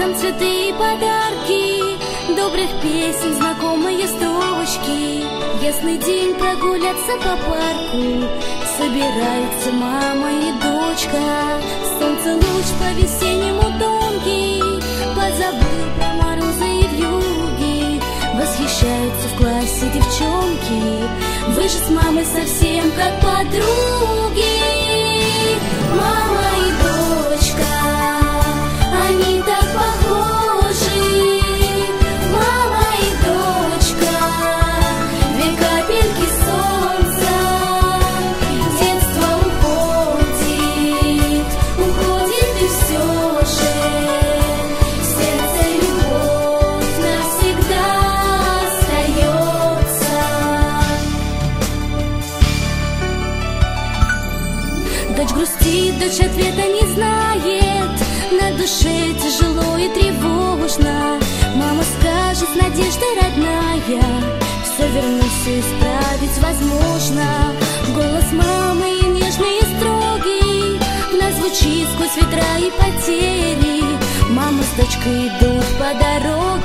там цветы и подарки, добрых песен, знакомые строчки. Ясный день прогуляться по парку, собираются мама и дочка. Солнце луч по-весеннему тонкий, позабыл про морозы и вьюги. Восхищаются в классе девчонки, вы же с мамой совсем как подруги. Мама и дочка, они так похожи. Мама и дочка, две капельки солнца. Детство уходит, уходит и все же в сердце любовь навсегда остается. Дочь грустит, дочь ответа не знает, на душе тяжело и тревожно. Мама скажет с надеждой родная, все вернуть, все исправить возможно. Голос мамы нежный и строгий вновь звучит сквозь ветра и потери. Мама с дочкой идут по дороге.